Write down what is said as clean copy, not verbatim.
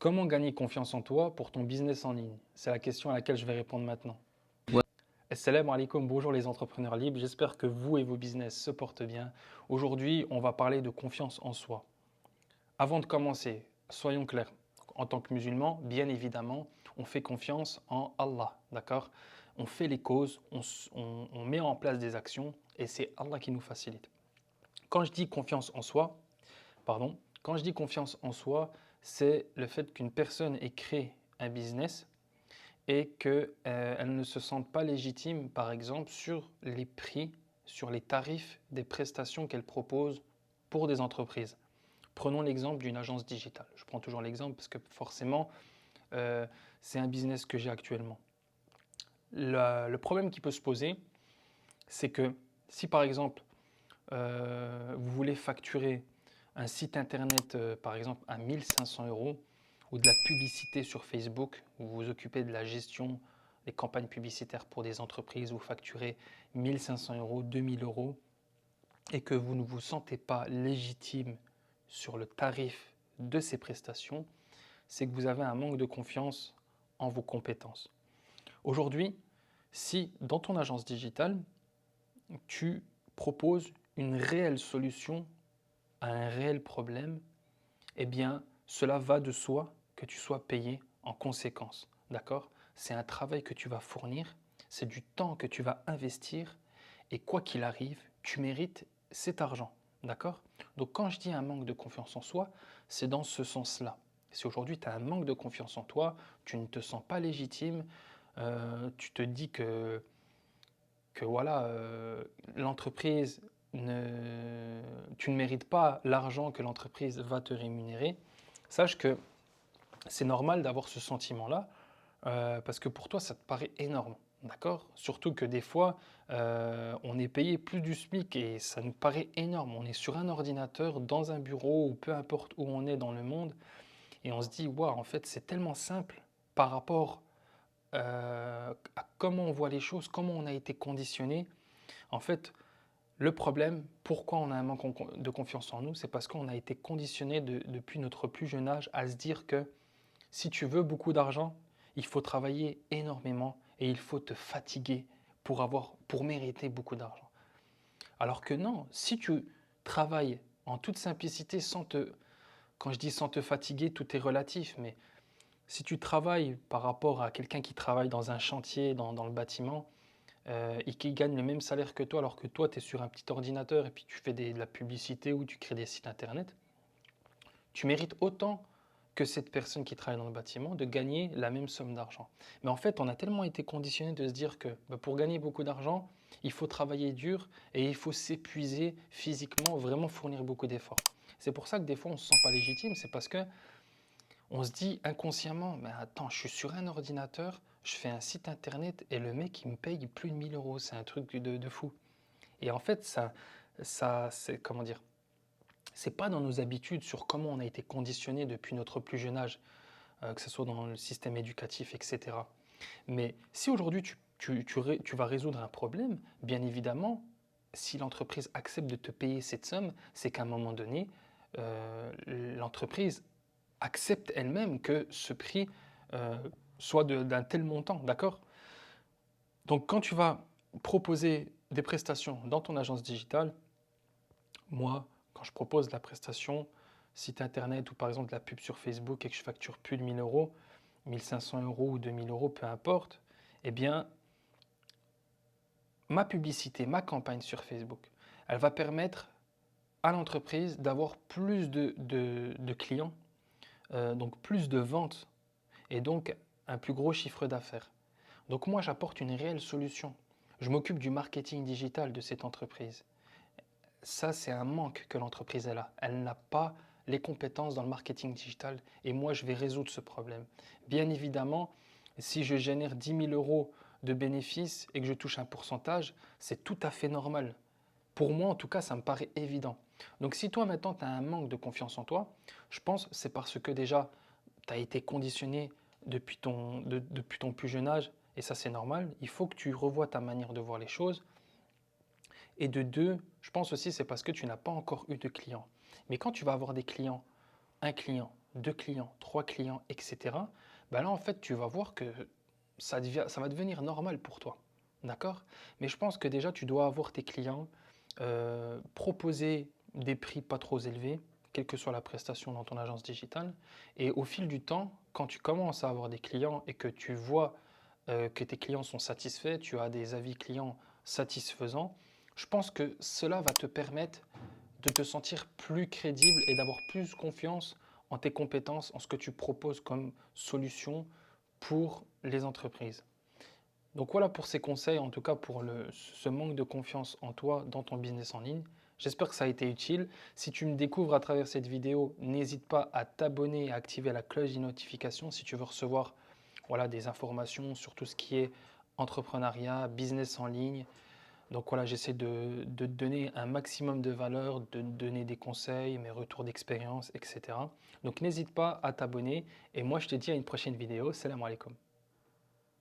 Comment gagner confiance en toi pour ton business en ligne? C'est la question à laquelle je vais répondre maintenant. Ouais. Assalamu alaikum, bonjour les entrepreneurs libres, j'espère que vous et vos business se portent bien. Aujourd'hui, on va parler de confiance en soi. Avant de commencer, soyons clairs. En tant que musulmans, bien évidemment, on fait confiance en Allah, d'accord? On fait les causes, on met en place des actions et c'est Allah qui nous facilite. Quand je dis confiance en soi, pardon, quand je dis confiance en soi, c'est le fait qu'une personne ait créé un business et qu'elle ne se sente pas légitime, par exemple, sur les prix, sur les tarifs des prestations qu'elle propose pour des entreprises. Prenons l'exemple d'une agence digitale. Je prends toujours l'exemple parce que forcément, euh, c'est un business que j'ai actuellement. Le problème qui peut se poser, c'est que si par exemple, vous voulez facturer un site internet, par exemple, à 1500 euros, ou de la publicité sur Facebook, vous vous occupez de la gestion des campagnes publicitaires pour des entreprises, vous facturez 1500 euros, 2000 euros, et que vous ne vous sentez pas légitime sur le tarif de ces prestations, c'est que vous avez un manque de confiance en vos compétences. Aujourd'hui, si dans ton agence digitale, tu proposes une réelle solution à un réel problème, eh bien, cela va de soi que tu sois payé en conséquence. D'accord? C'est un travail que tu vas fournir, c'est du temps que tu vas investir, et quoi qu'il arrive, tu mérites cet argent. D'accord? Donc, quand je dis un manque de confiance en soi, c'est dans ce sens-là. Si aujourd'hui tu as un manque de confiance en toi, tu ne te sens pas légitime, tu te dis que voilà, l'entreprise tu ne mérites pas l'argent que l'entreprise va te rémunérer, sache que c'est normal d'avoir ce sentiment-là, parce que pour toi, ça te paraît énorme. D'accord? Surtout que des fois, on est payé plus du SMIC et ça nous paraît énorme. On est sur un ordinateur, dans un bureau ou peu importe où on est dans le monde et on se dit, waouh, en fait, c'est tellement simple par rapport à comment on voit les choses, comment on a été conditionné. En fait, le problème, pourquoi on a un manque de confiance en nous, c'est parce qu'on a été conditionné depuis notre plus jeune âge à se dire que si tu veux beaucoup d'argent, il faut travailler énormément et il faut te fatiguer pour mériter beaucoup d'argent. Alors que non, si tu travailles en toute simplicité quand je dis sans te fatiguer, tout est relatif, mais si tu travailles par rapport à quelqu'un qui travaille dans un chantier, dans le bâtiment, et qui gagne le même salaire que toi, alors que toi, tu es sur un petit ordinateur et puis tu fais de la publicité ou tu crées des sites internet, tu mérites autant que cette personne qui travaille dans le bâtiment de gagner la même somme d'argent. Mais en fait, on a tellement été conditionné de se dire que pour gagner beaucoup d'argent, il faut travailler dur et il faut s'épuiser physiquement, vraiment fournir beaucoup d'efforts. C'est pour ça que des fois, on ne se sent pas légitime, c'est parce que on se dit inconsciemment, mais attends, je suis sur un ordinateur, je fais un site internet et le mec, il me paye plus de 1000 euros. C'est un truc de fou. Et en fait, ça c'est, comment dire, c'est pas dans nos habitudes sur comment on a été conditionné depuis notre plus jeune âge, que ce soit dans le système éducatif, etc. Mais si aujourd'hui tu vas résoudre un problème, bien évidemment, si l'entreprise accepte de te payer cette somme, c'est qu'à un moment donné, l'entreprise accepte elle-même que ce prix euh, soit d'un tel montant, d'accord? Donc quand tu vas proposer des prestations dans ton agence digitale, moi, quand je propose de la prestation, site internet ou par exemple de la pub sur Facebook et que je facture plus de 1000 euros, 1500 euros ou 2000 euros, peu importe, eh bien, ma publicité, ma campagne sur Facebook, elle va permettre à l'entreprise d'avoir plus de clients, donc plus de ventes et donc un plus gros chiffre d'affaires. Donc moi, j'apporte une réelle solution. Je m'occupe du marketing digital de cette entreprise. Ça, c'est un manque que l'entreprise a. Elle n'a pas les compétences dans le marketing digital et moi, je vais résoudre ce problème. Bien évidemment, si je génère 10 000 euros de bénéfices et que je touche un pourcentage, c'est tout à fait normal. Pour moi, en tout cas, ça me paraît évident. Donc si toi, maintenant, tu as un manque de confiance en toi, je pense que c'est parce que déjà, tu as été conditionné depuis ton plus jeune âge, et ça c'est normal. Il faut que tu revoies ta manière de voir les choses. Et de deux, je pense aussi c'est parce que tu n'as pas encore eu de clients. Mais quand tu vas avoir des clients, un client, 2 clients, 3 clients, etc., ben là, en fait, tu vas voir que ça va devenir normal pour toi. D'accord? Mais je pense que déjà, tu dois avoir tes clients, proposer des prix pas trop élevés, quelle que soit la prestation dans ton agence digitale. Et au fil du temps, quand tu commences à avoir des clients et que tu vois que tes clients sont satisfaits, tu as des avis clients satisfaisants, je pense que cela va te permettre de te sentir plus crédible et d'avoir plus confiance en tes compétences, en ce que tu proposes comme solution pour les entreprises. Donc voilà pour ces conseils, en tout cas pour ce manque de confiance en toi dans ton business en ligne. J'espère que ça a été utile. Si tu me découvres à travers cette vidéo, n'hésite pas à t'abonner et à activer la cloche des notifications si tu veux recevoir voilà, des informations sur tout ce qui est entrepreneuriat, business en ligne. Donc voilà, j'essaie de te donner un maximum de valeur, de te donner des conseils, mes retours d'expérience, etc. Donc n'hésite pas à t'abonner et moi je te dis à une prochaine vidéo. Salam alaikum.